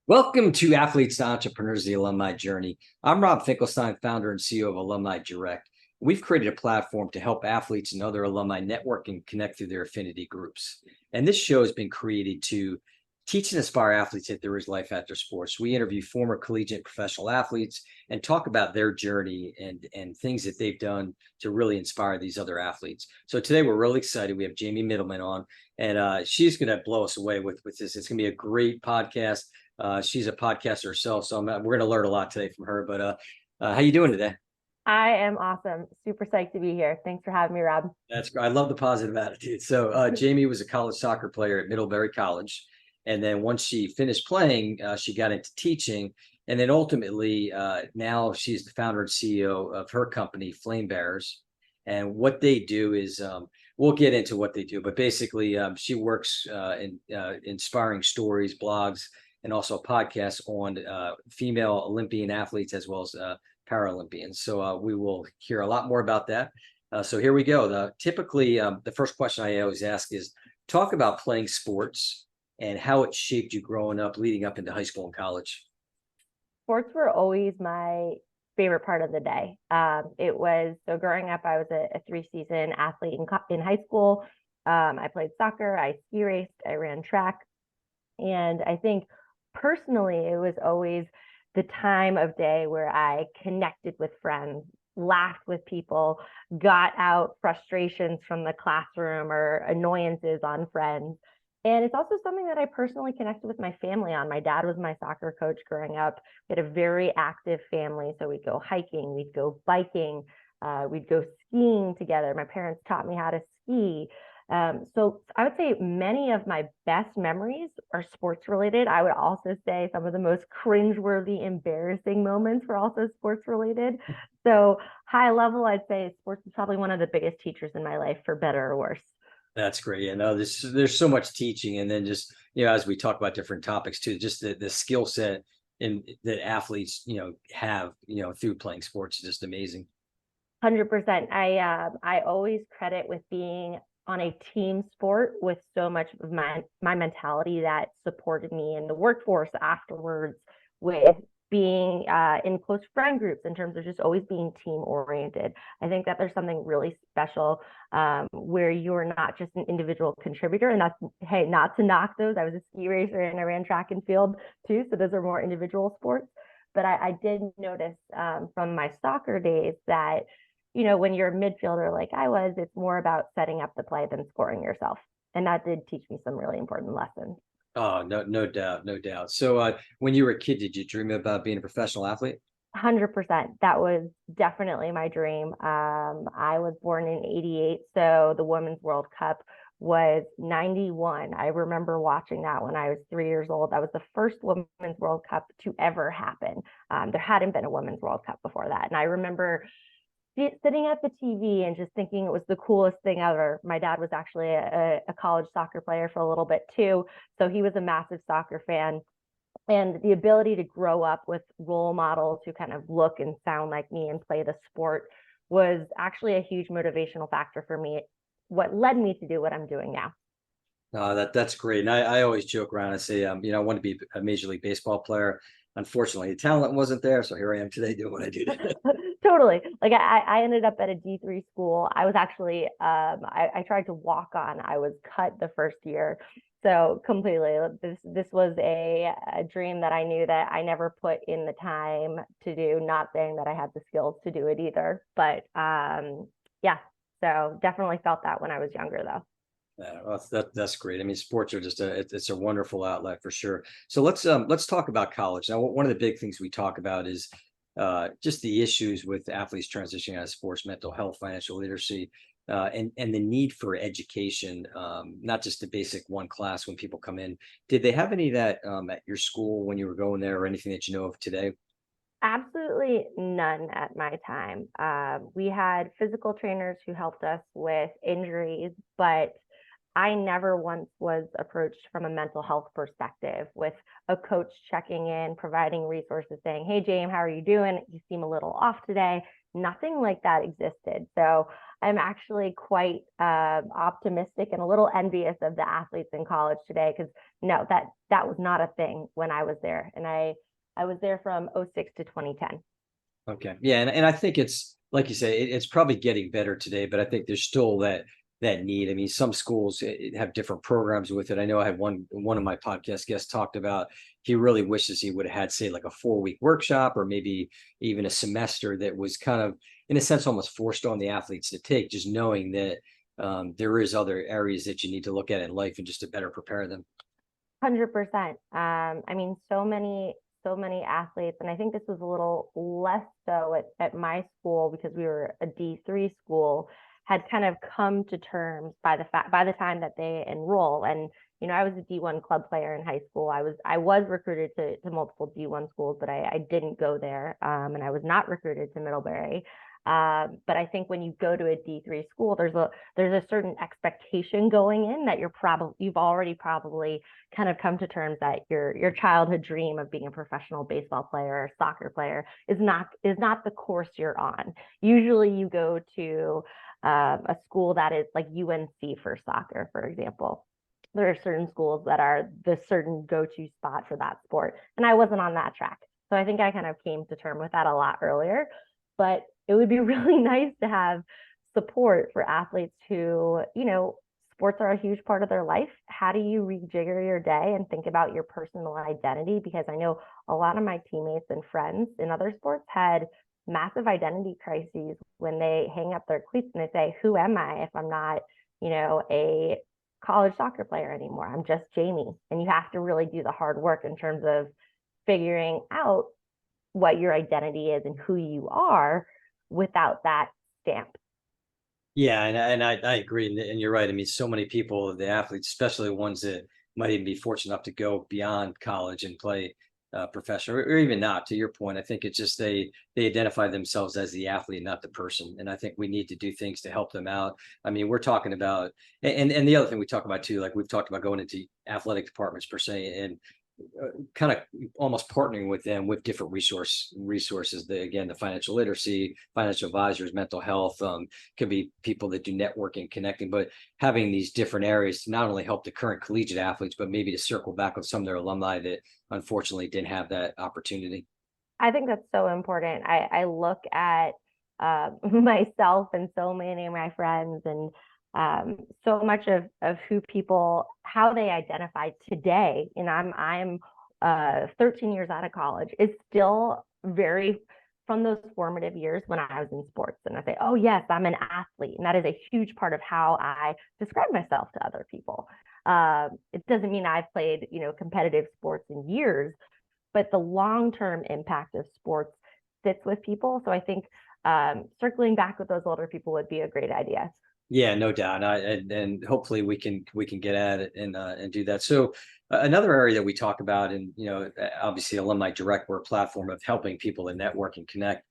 Welcome to Athletes to Entrepreneurs, the Alumni Journey. I'm Rob Finkelstein, founder and CEO of Alumni Direct. We've created a platform to help athletes and other alumni network and connect through their affinity groups. And this show has been created to teach and inspire athletes that there is life after sports. We interview former collegiate professional athletes and talk about their journey and things that they've done to really inspire these other athletes. So today we're really excited. We have Jamie Mittelman on, and she's going to blow us away with this. It's going to be a great podcast. She's a podcaster herself, so we're going to learn a lot today from her. But how you doing today? I am awesome. Super psyched to be here. Thanks for having me, Rob. That's great. I love the positive attitude. So Jamie was a college soccer player at Middlebury College, and then once she finished playing, she got into teaching, and then ultimately now she's the founder and CEO of her company, Flame Bearers. And what they do is we'll get into what they do, but basically she works in inspiring stories, blogs, and also podcasts on female Olympian athletes as well as Paralympians. So we will hear a lot more about that. So here we go. Typically, the first question I always ask is talk about playing sports and how it shaped you growing up, leading up into high school and college. Sports were always my favorite part of the day. It was so growing up, I was a three-season athlete in high school. I played soccer, I ski raced, I ran track. And I think personally, it was always the time of day where I connected with friends, laughed with people, got out frustrations from the classroom or annoyances on friends. And it's also something that I personally connected with my family on. My dad was my soccer coach growing up. We had a very active family. So we'd go hiking, we'd go biking, we'd go skiing together. My parents taught me how to ski. So I would say many of my best memories are sports related. I would also say some of the most cringe-worthy, embarrassing moments were also sports related. So high level, I'd say sports is probably one of the biggest teachers in my life, for better or worse. That's great. You know, there's so much teaching, and then just as we talk about different topics too, just the skill set in that athletes have through playing sports is just amazing. 100%. I always credit with being on a team sport with so much of my mentality that supported me in the workforce afterwards, with being in close friend groups, in terms of just always being team oriented. I think that there's something really special where you're not just an individual contributor. And that's, hey, not to knock those. I was a ski racer and I ran track and field too, so those are more individual sports. But I did notice from my soccer days that when you're a midfielder like I was, it's more about setting up the play than scoring yourself. And that did teach me some really important lessons. Oh, no, no doubt, no doubt. So when you were a kid, did you dream about being a professional athlete? 100%. That was definitely my dream. I was born in 88, so the Women's World Cup was 91. I remember watching that when I was 3 years old. That was the first Women's World Cup to ever happen. There hadn't been a Women's World Cup before that. And I remember sitting at the TV and just thinking it was the coolest thing ever. My dad was actually a college soccer player for a little bit too, so he was a massive soccer fan. And the ability to grow up with role models who kind of look and sound like me and play the sport was actually a huge motivational factor for me. What led me to do what I'm doing now. That's great. And I always joke around and say, I want to be a Major League Baseball player. Unfortunately, the talent wasn't there, so here I am today doing what I do. Totally. Like I ended up at a D3 school. I was actually I tried to walk on. I was cut the first year. So completely, this was a dream that I knew that I never put in the time to do. Not saying that I had the skills to do it either, but yeah. So definitely felt that when I was younger, though. Yeah, well, that's great. I mean, sports are just it's a wonderful outlet for sure. So let's talk about college. Now, one of the big things we talk about is just the issues with athletes transitioning out of sports, mental health, financial literacy, and the need for education, not just the basic one class when people come in. Did they have any of that at your school when you were going there, or anything that you know of today? Absolutely none at my time. We had physical trainers who helped us with injuries, but I never once was approached from a mental health perspective, with a coach checking in, providing resources, saying, "Hey, James, how are you doing? You seem a little off today." Nothing like that existed. So I'm actually quite optimistic and a little envious of the athletes in college today, because no, that was not a thing when I was there, and I was there from '06 to 2010. Okay. Yeah. And I think it's like you say, it's probably getting better today, but I think there's still that need. I mean, some schools have different programs with it. I know I had one of my podcast guests talked about he really wishes he would have had, say, like a 4-week workshop or maybe even a semester that was kind of, in a sense, almost forced on the athletes to take, just knowing that there is other areas that you need to look at in life and just to better prepare them. 100%. I mean, so many athletes, and I think this was a little less so at my school because we were a D3 school, had kind of come to terms by the time that they enroll. And I was a D1 club player in high school. I was recruited to multiple D1 schools, but I didn't go there, and I was not recruited to Middlebury. But I think when you go to a D3 school, there's a certain expectation going in that you've already probably kind of come to terms that your childhood dream of being a professional baseball player or soccer player is not the course you're on. Usually you go to a school that is like UNC for soccer, for example. There are certain schools that are the certain go-to spot for that sport, and I wasn't on that track. So I think I kind of came to term with that a lot earlier. But it would be really nice to have support for athletes who, sports are a huge part of their life. How do you rejigger your day and think about your personal identity? Because I know a lot of my teammates and friends in other sports had massive identity crises when they hang up their cleats and they say, who am I if I'm not, a college soccer player anymore? I'm just Jamie. And you have to really do the hard work in terms of figuring out what your identity is and who you are without that stamp. Yeah, and I agree, and you're right. I mean, so many people, the athletes, especially the ones that might even be fortunate enough to go beyond college and play professional, or even not. To your point, I think it's just they identify themselves as the athlete, not the person. And I think we need to do things to help them out. I mean, we're talking about, and the other thing we talk about too, like we've talked about going into athletic departments per se, and kind of almost partnering with them with different resources. The financial literacy, financial advisors, mental health, could be people that do networking, connecting, but having these different areas to not only help the current collegiate athletes, but maybe to circle back with some of their alumni that unfortunately didn't have that opportunity. I think that's so important. I look at myself and so many of my friends, and so much of who people, how they identify today. And I'm 13 years out of college, is still very from those formative years when I was in sports. And I say, oh yes, I'm an athlete. And that is a huge part of how I describe myself to other people. It doesn't mean I've played, competitive sports in years, but the long-term impact of sports sits with people. So I think circling back with those older people would be a great idea. Yeah, no doubt. And hopefully we can get at it and do that. So another area that we talk about, and obviously Alumni Direct, we're a platform of helping people to network and connect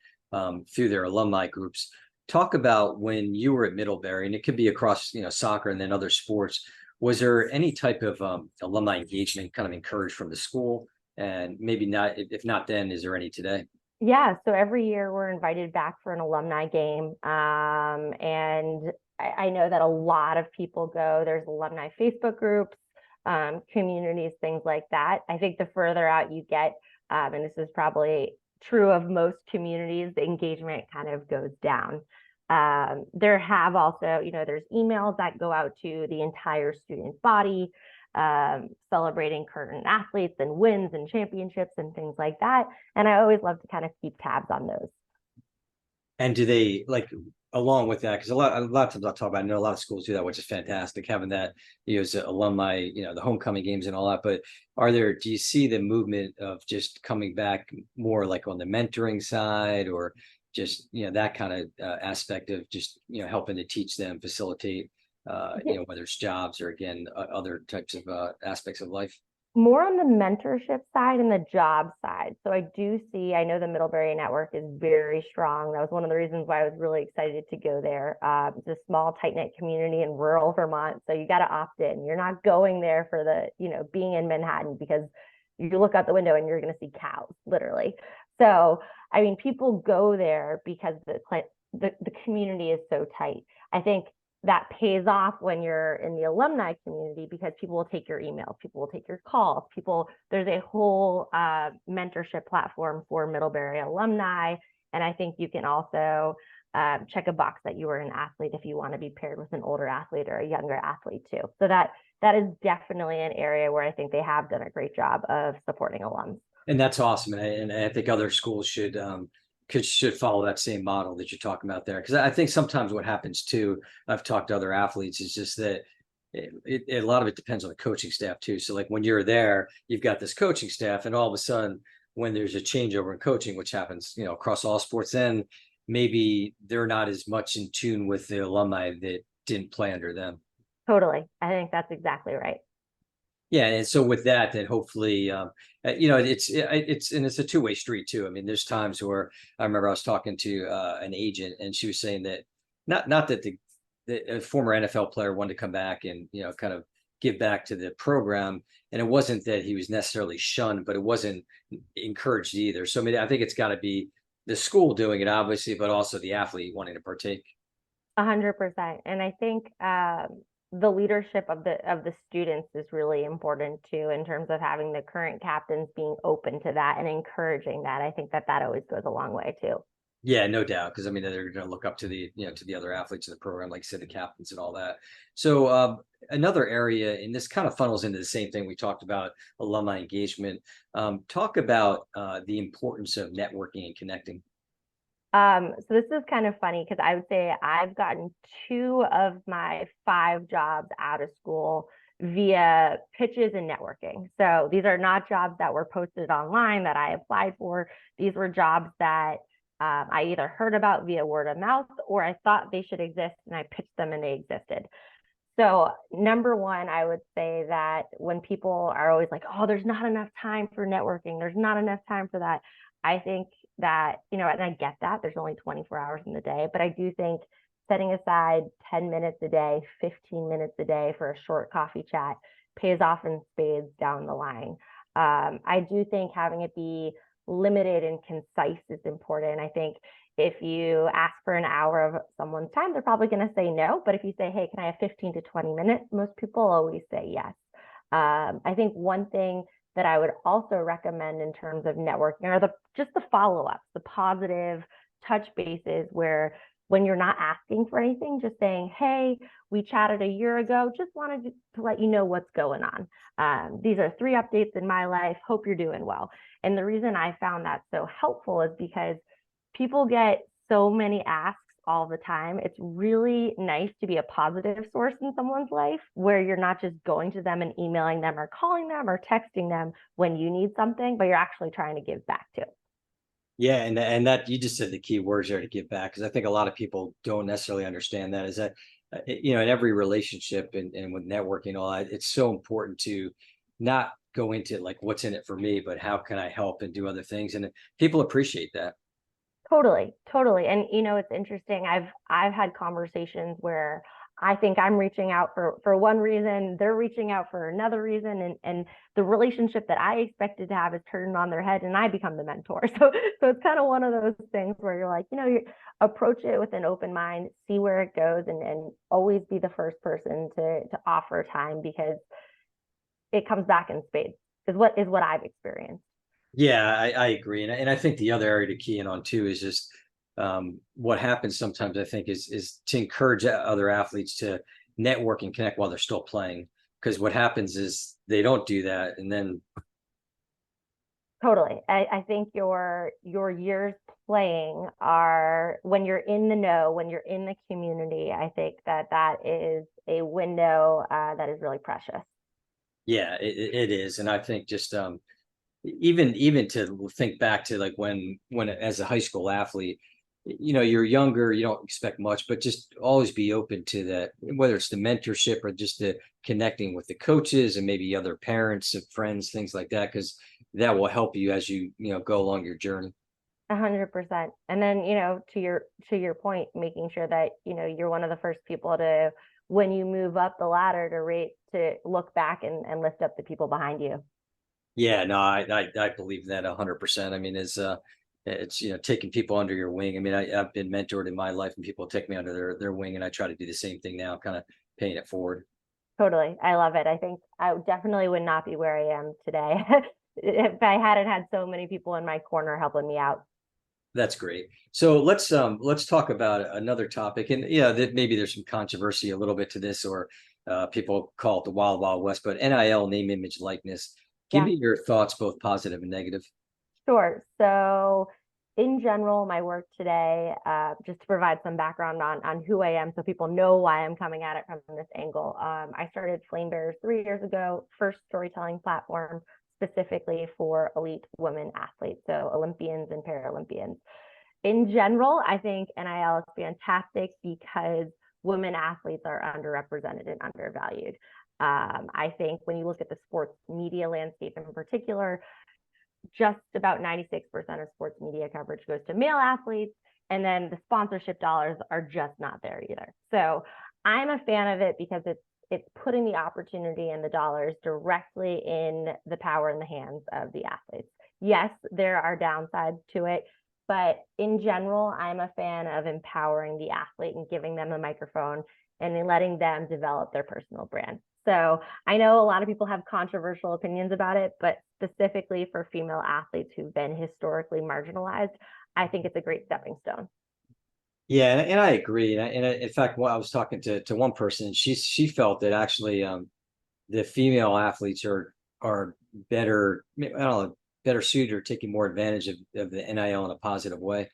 through their alumni groups. Talk about when you were at Middlebury, and it could be across soccer and then other sports. Was there any type of alumni engagement kind of encouraged from the school? And maybe not, if not then, is there any today? Yeah, so every year we're invited back for an alumni game. And I know that a lot of people go. There's alumni Facebook groups, communities, things like that. I think the further out you get, and this is probably true of most communities, the engagement kind of goes down. There have also, there's emails that go out to the entire student body, celebrating current athletes and wins and championships and things like that. And I always love to kind of keep tabs on those. And do they like along with that? Because a lot of times I'll talk about, I know a lot of schools do that, which is fantastic, having that, as alumni, the homecoming games and all that. But do you see the movement of just coming back more like on the mentoring side, or just, that kind of aspect of just, helping to teach them, facilitate, whether it's jobs or again, other types of aspects of life? More on the mentorship side and the job side. So I know the Middlebury network is very strong. That was one of the reasons why I was really excited to go there. It's a small, tight-knit community in rural Vermont. So you got to opt in. You're not going there for being in Manhattan, because you look out the window and you're going to see cows, literally. So, I mean, people go there because the community is so tight. I think that pays off when you're in the alumni community because people will take your emails, people will take your calls, there's a whole mentorship platform for Middlebury alumni. And I think you can also check a box that you were an athlete if you want to be paired with an older athlete or a younger athlete too. So that is definitely an area where I think they have done a great job of supporting alums. And that's awesome. And I think other schools should follow that same model that you're talking about there. Because I think sometimes what happens too, I've talked to other athletes, is just that a lot of it depends on the coaching staff too. So like when you're there, you've got this coaching staff, and all of a sudden, when there's a changeover in coaching, which happens, across all sports, then maybe they're not as much in tune with the alumni that didn't play under them. Totally. I think that's exactly right. Yeah, and so with that, then hopefully, it's a two-way street too. I mean, there's times where I remember I was talking to an agent, and she was saying that not that the former NFL player wanted to come back and kind of give back to the program, and it wasn't that he was necessarily shunned, but it wasn't encouraged either. So I mean, I think it's got to be the school doing it, obviously, but also the athlete wanting to partake. 100%. And I think the leadership of the students is really important too, in terms of having the current captains being open to that and encouraging that. I think that always goes a long way too. Yeah, no doubt. Because I mean, they're going to look up to to the other athletes in the program, like you said, the captains and all that. So another area, and this kind of funnels into the same thing we talked about, alumni engagement. Talk about the importance of networking and connecting. So this is kind of funny because I would say I've gotten 2 of my 5 jobs out of school via pitches and networking. So these are not jobs that were posted online that I applied for. These were jobs that I either heard about via word of mouth, or I thought they should exist and I pitched them and they existed. So number one, I would say that when people are always like, oh, there's not enough time for networking, there's not enough time for that. I think that, and I get that there's only 24 hours in the day, but I do think setting aside 10 minutes a day, 15 minutes a day for a short coffee chat pays off in spades down the line. I do think having it be limited and concise is important. I think if you ask for an hour of someone's time, they're probably going to say no. But if you say, hey, can I have 15 to 20 minutes? Most people always say yes. I think one thing that I would also recommend in terms of networking are just the follow-ups, the positive touch bases, where when you're not asking for anything, just saying, hey, we chatted a year ago, just wanted to let you know what's going on. These are 3 updates in my life. Hope you're doing well. And the reason I found that so helpful is because people get so many asks all the time. It's really nice to be a positive source in someone's life, where you're not just going to them and emailing them or calling them or texting them when you need something, but you're actually trying to give back too. Yeah, and that you just said the key words there, to give back, because I think a lot of people don't necessarily understand that. Is that in every relationship and with networking and all that, it's so important to not go into like what's in it for me, but how can I help and do other things, and people appreciate that. Totally, totally. And it's interesting. I've had conversations where I think I'm reaching out for one reason, they're reaching out for another reason, and the relationship that I expected to have is turned on their head, and I become the mentor. So it's kind of one of those things where you're like, you approach it with an open mind, see where it goes, and always be the first person to offer time, because it comes back in spades, is what I've experienced. Yeah, I agree, and I think the other area to key in on too is just what happens sometimes. I think is to encourage other athletes to network and connect while they're still playing, because what happens is they don't do that, and then Totally. I think your years playing are when you're in the know, when you're in the community. I think that is a window that is really precious. yeah, it is, and I think just even to think back to like when as a high school athlete, you're younger, you don't expect much, but just always be open to that, whether it's the mentorship or just the connecting with the coaches and maybe other parents and friends, things like that, because that will help you as you go along your journey. 100%. And then, to your point, making sure that, you're one of the first people to, when you move up the ladder, to look back and lift up the people behind you. Yeah, no, I believe that 100%. I mean, as it's, taking people under your wing. I mean, I've been mentored in my life, and people take me under their wing, and I try to do the same thing now, kind of paying it forward. Totally. I love it. I think I definitely would not be where I am today if I hadn't had so many people in my corner helping me out. That's great. So let's talk about another topic, and yeah, that maybe there's some controversy a little bit to this, or people call it the wild wild west, but NIL, name, image, likeness. Give Yeah. me your thoughts, both positive and negative. Sure. So, in general, my work today, just to provide some background on who I am, so people know why I'm coming at it from this angle. I started Flame Bearers 3 years ago, first storytelling platform specifically for elite women athletes, so Olympians and Paralympians. In general, I think NIL is fantastic because women athletes are underrepresented and undervalued. I think when you look at the sports media landscape in particular, just about 96% of sports media coverage goes to male athletes, and then the sponsorship dollars are just not there either. So I'm a fan of it because it's putting the opportunity and the dollars directly in the power in the hands of the athletes. Yes, there are downsides to it, but in general, I'm a fan of empowering the athlete and giving them a microphone and then letting them develop their personal brand. So I know a lot of people have controversial opinions about it, but specifically for female athletes who've been historically marginalized, I think it's a great stepping stone. Yeah, and I agree. In fact, I was talking to one person, she felt that actually the female athletes are better, I don't know, better suited or taking more advantage of the NIL in a positive way,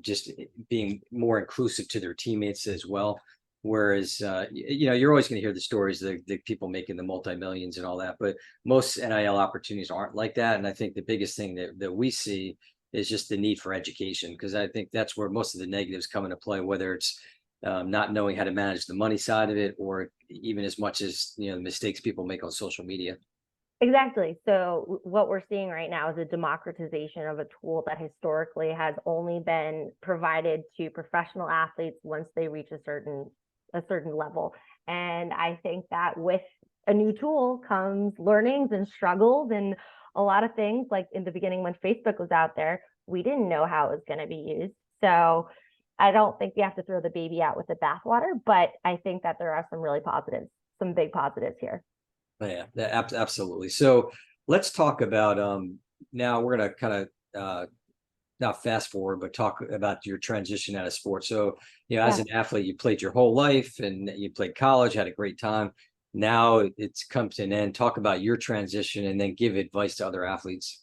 just being more inclusive to their teammates as well. Whereas, you're always going to hear the stories of the people making the multi-millions and all that, but most NIL opportunities aren't like that. And I think the biggest thing that we see is just the need for education, because I think that's where most of the negatives come into play, whether it's not knowing how to manage the money side of it, or even as much as the mistakes people make on social media. Exactly. So what we're seeing right now is a democratization of a tool that historically has only been provided to professional athletes once they reach a certain level. And I think that with a new tool comes learnings and struggles and a lot of things. Like in the beginning when Facebook was out there, we didn't know how it was going to be used. So I don't think we have to throw the baby out with the bathwater, but I think that there are some really positives, some big positives here. Yeah, absolutely. So let's talk about now we're gonna kind of not fast forward, but talk about your transition out of sports. So, as Yeah. an athlete, you played your whole life, and you played college, had a great time. Now it's come to an end. Talk about your transition, and then give advice to other athletes.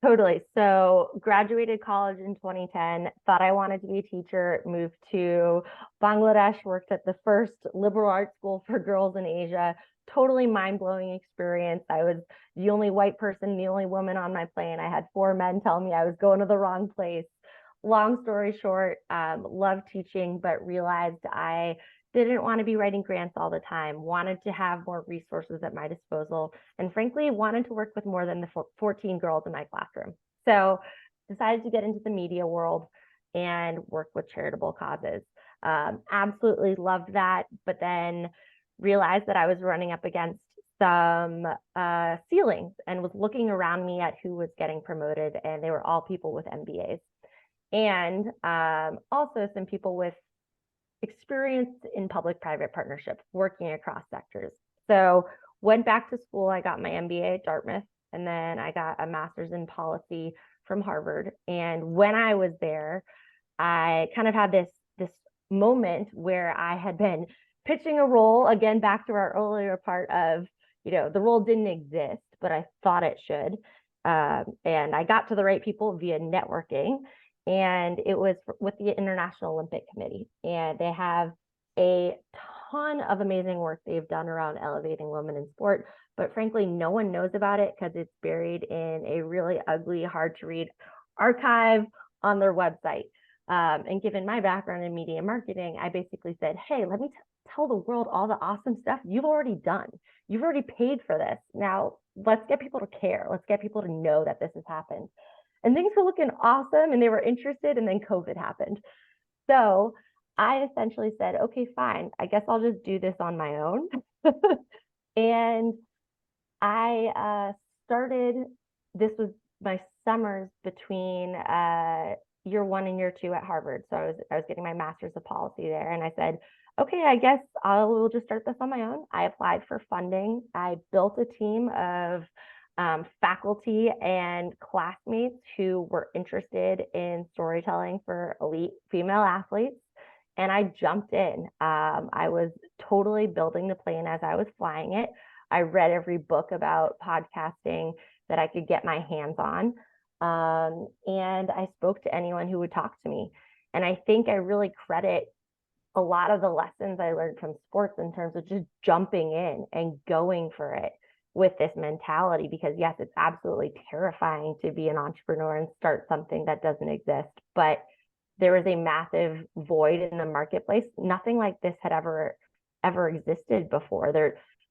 Totally. So graduated college in 2010, thought I wanted to be a teacher, moved to Bangladesh, worked at the first liberal arts school for girls in Asia. Totally mind-blowing experience. I was the only white person, the only woman on my plane. I had 4 men tell me I was going to the wrong place. Long story short, loved teaching, but realized I didn't want to be writing grants all the time, wanted to have more resources at my disposal, and frankly, wanted to work with more than the 14 girls in my classroom. So decided to get into the media world and work with charitable causes. Absolutely loved that, but then realized that I was running up against some ceilings and was looking around me at who was getting promoted, and they were all people with MBAs. And also some people with experience in public-private partnerships, working across sectors. So went back to school. I got my MBA at Dartmouth, and then I got a master's in policy from Harvard. And when I was there, I kind of had this moment where I had been pitching a role, again, back to our earlier part of, the role didn't exist, but I thought it should. And I got to the right people via networking, and it was with the International Olympic Committee. And they have a ton of amazing work they've done around elevating women in sport, but frankly, no one knows about it because it's buried in a really ugly, hard to read archive on their website. And given my background in media marketing, I basically said, hey, let me tell the world all the awesome stuff you've already done. You've already paid for this. Now let's get people to care. Let's get people to know that this has happened. And things were looking awesome and they were interested, and then COVID happened. So I essentially said, okay, fine. I guess I'll just do this on my own. And I started, this was my summers between year 1 and year 2 at Harvard. So I was getting my master's of policy there, and I said, okay, I guess we'll just start this on my own. I applied for funding. I built a team of faculty and classmates who were interested in storytelling for elite female athletes. And I jumped in. I was totally building the plane as I was flying it. I read every book about podcasting that I could get my hands on. And I spoke to anyone who would talk to me. And I think I really credit a lot of the lessons I learned from sports in terms of just jumping in and going for it with this mentality, because yes, it's absolutely terrifying to be an entrepreneur and start something that doesn't exist, but there was a massive void in the marketplace. Nothing like this had ever existed before.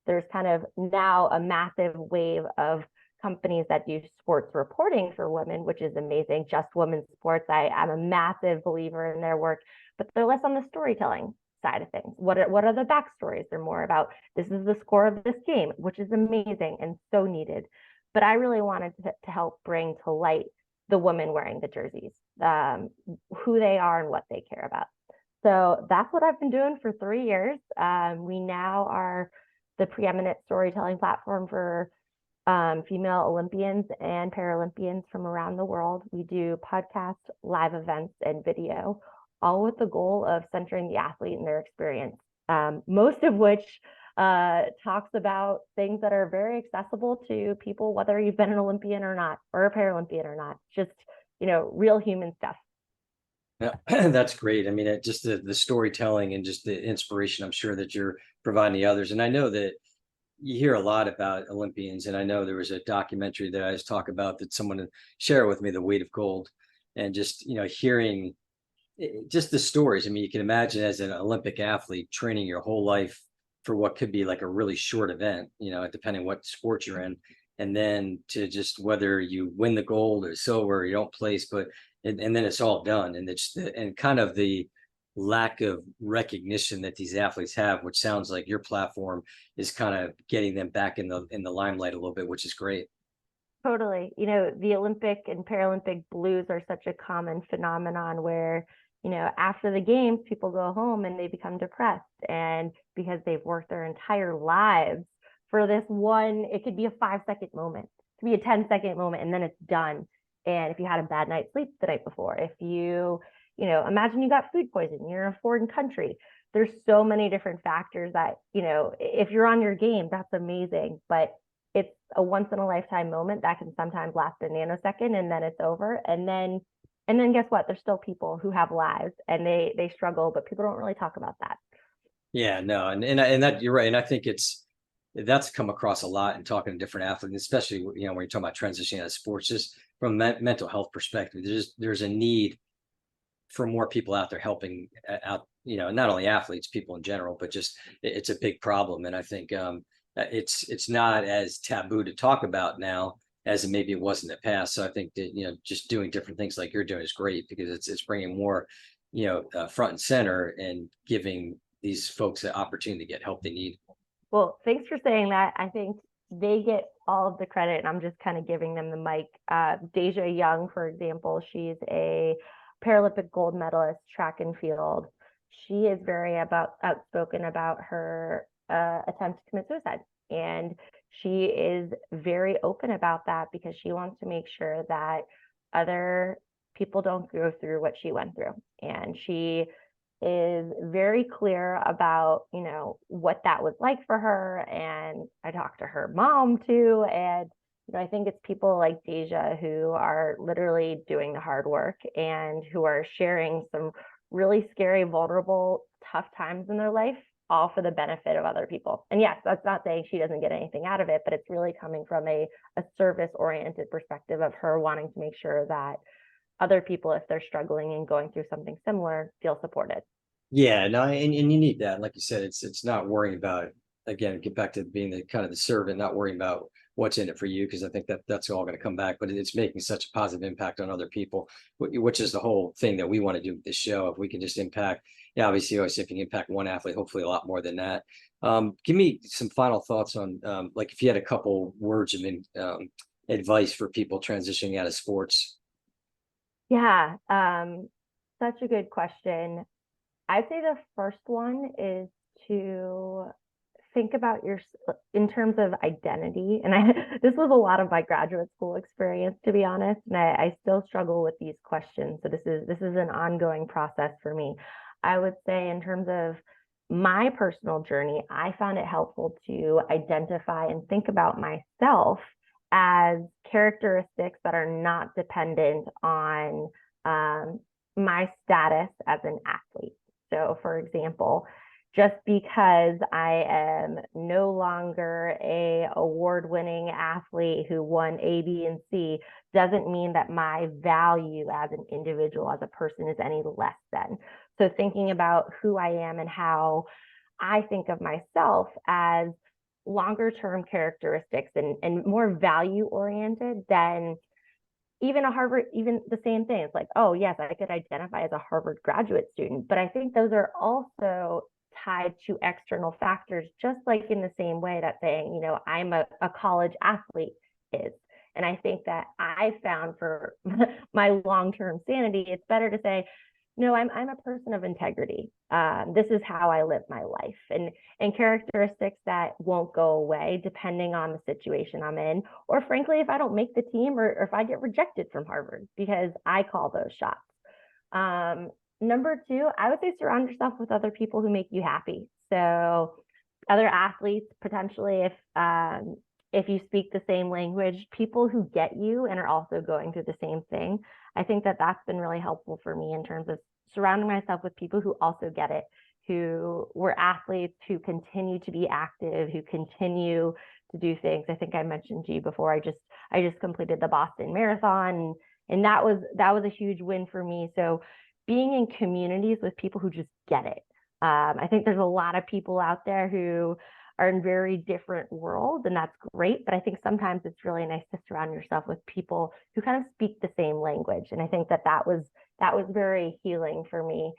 There's kind of now a massive wave of companies that do sports reporting for women, which is amazing. Just Women's Sports, I'm a massive believer in their work, but they're less on the storytelling side of things. What are the backstories? They're more about, this is the score of this game, which is amazing and so needed. But I really wanted to help bring to light the women wearing the jerseys, who they are and what they care about. So that's what I've been doing for 3 years. We now are the preeminent storytelling platform for female Olympians and Paralympians from around the world. We do podcasts, live events, and video, all with the goal of centering the athlete and their experience, most of which talks about things that are very accessible to people, whether you've been an Olympian or not, or a Paralympian or not, just, real human stuff. Yeah, that's great. I mean, just the storytelling and just the inspiration I'm sure that you're providing the others. And I know that you hear a lot about Olympians, and I know there was a documentary that I was talking about that someone shared with me, The Weight of Gold, and just, hearing just the stories. I mean, you can imagine as an Olympic athlete training your whole life for what could be like a really short event, depending what sport you're in. And then to just, whether you win the gold or silver, or you don't place, but, and then it's all done. And it's, and kind of the lack of recognition that these athletes have, which sounds like your platform is kind of getting them back in the limelight a little bit, which is great. Totally. The Olympic and Paralympic blues are such a common phenomenon where, after the games, people go home and they become depressed. And because they've worked their entire lives for this one, it could be a 5-second moment, it could be a 10-second moment, and then it's done. And if you had a bad night's sleep the night before, if you, imagine you got food poisoning, you're in a foreign country, there's so many different factors that, if you're on your game, that's amazing. But it's a once in a lifetime moment that can sometimes last a nanosecond, and then it's over. And then guess what? There's still people who have lives and they struggle, but people don't really talk about that. Yeah, no, and that you're right. And I think that's come across a lot in talking to different athletes, especially, when you're talking about transitioning out of sports, just from a mental health perspective. There's a need for more people out there helping out, not only athletes, people in general, but just it's a big problem. And I think it's not as taboo to talk about now as maybe it was in the past. So I think that, just doing different things like you're doing is great, because it's bringing more, front and center and giving these folks the opportunity to get help they need. Well, thanks for saying that. I think they get all of the credit, and I'm just kind of giving them the mic. Deja Young, for example, she's a Paralympic gold medalist, track and field. She is very outspoken about her attempt to commit suicide. And she is very open about that because she wants to make sure that other people don't go through what she went through. And she is very clear about, what that was like for her. And I talked to her mom too. And, I think it's people like Deja who are literally doing the hard work and who are sharing some really scary, vulnerable, tough times in their life, all for the benefit of other people. And yes, that's not saying she doesn't get anything out of it, but it's really coming from a service-oriented perspective of her wanting to make sure that other people, if they're struggling and going through something similar, feel supported. Yeah, no, and you need that. Like you said, it's not worrying about, again, get back to being the kind of the servant, not worrying about what's in it for you, because I think that's all going to come back. But it's making such a positive impact on other people, which is the whole thing that we want to do with this show. If we can just impact, obviously, always if you can impact one athlete, hopefully a lot more than that. Give me some final thoughts on, like, if you had a couple words of advice for people transitioning out of sports? Yeah, such a good question. I'd say the first one is to think about in terms of identity. And this was a lot of my graduate school experience, to be honest. And I still struggle with these questions. So this is an ongoing process for me. I would say in terms of my personal journey, I found it helpful to identify and think about myself as characteristics that are not dependent on my status as an athlete. So, for example, just because I am no longer a award-winning athlete who won A, B, and C doesn't mean that my value as an individual, as a person, is any less than. So thinking about who I am and how I think of myself as longer term characteristics and more value oriented than even the same thing. It's like, oh yes, I could identify as a Harvard graduate student, but I think those are also tied to external factors, just like in the same way that saying, I'm a college athlete is. And I think that I found for my long-term sanity, it's better to say, no, I'm a person of integrity. This is how I live my life, and characteristics that won't go away depending on the situation I'm in, or frankly, if I don't make the team or if I get rejected from Harvard, because I call those shots. Number two, I would say surround yourself with other people who make you happy. So other athletes, potentially, if you speak the same language, people who get you and are also going through the same thing. I think that that's been really helpful for me in terms of surrounding myself with people who also get it, who were athletes, who continue to be active, who continue to do things. I think I mentioned to you before, I just completed the Boston Marathon, and that was a huge win for me. So being in communities with people who just get it. I think there's a lot of people out there who are in very different worlds, and that's great. But I think sometimes it's really nice to surround yourself with people who kind of speak the same language. And I think that was very healing for me.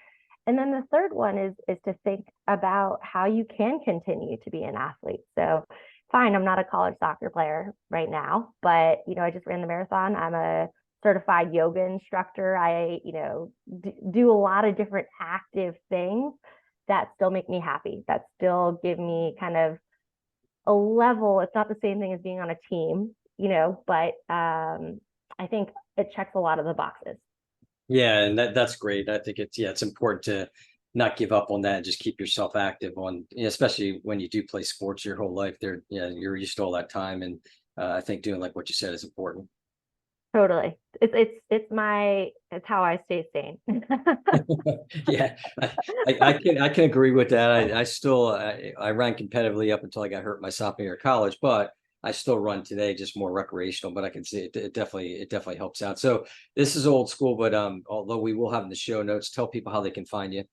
And then the third one is to think about how you can continue to be an athlete. So fine, I'm not a college soccer player right now, but I just ran the marathon. I'm a certified yoga instructor. I do a lot of different active things that still make me happy, that still give me kind of a level. It's not the same thing as being on a team, but I think it checks a lot of the boxes. Yeah, and that's great. I think it's important to not give up on that and just keep yourself active especially when you do play sports your whole life. You're used to all that time, and I think doing like what you said is important. Totally. It's how I stay sane. Yeah, I can agree with that. I ran competitively up until I got hurt my sophomore year of college, but I still run today, just more recreational. But I can see it definitely helps out. So this is old school, but although we will have in the show notes, tell people how they can find you.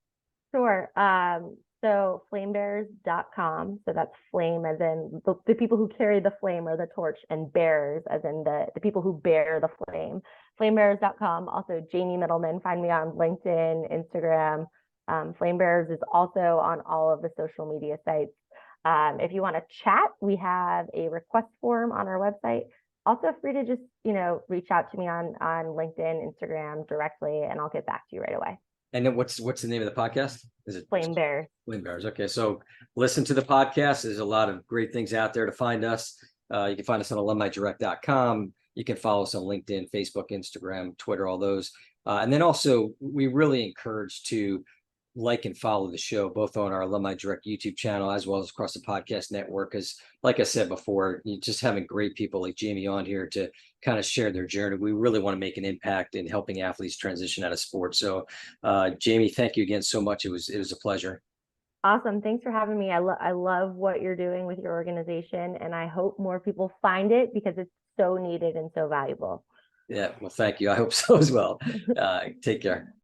Sure. So flamebearers.com. So that's flame as in the people who carry the flame or the torch, and bears as in the people who bear the flame. Flamebearers.com. Also Jamie Mittelman. Find me on LinkedIn, Instagram. Flamebearers is also on all of the social media sites. If you want to chat, we have a request form on our website. Also free to just, reach out to me on LinkedIn, Instagram directly, and I'll get back to you right away. And then what's the name of the podcast? Is it Flame Bears? Flame Bears. Okay, so listen to the podcast. There's a lot of great things out there to find us. You can find us on alumnidirect.com. You can follow us on LinkedIn, Facebook, Instagram, Twitter, all those. And then also, we really encourage to like and follow the show, both on our Alumni Direct YouTube channel as well as across the podcast network. Because, like I said before, just having great people like Jamie on here to kind of share their journey. We really want to make an impact in helping athletes transition out of sports. So, Jamie, thank you again so much. It was a pleasure. Awesome. Thanks for having me. I love what you're doing with your organization, and I hope more people find it because it's so needed and so valuable. Yeah, well, thank you. I hope so as well. Take care.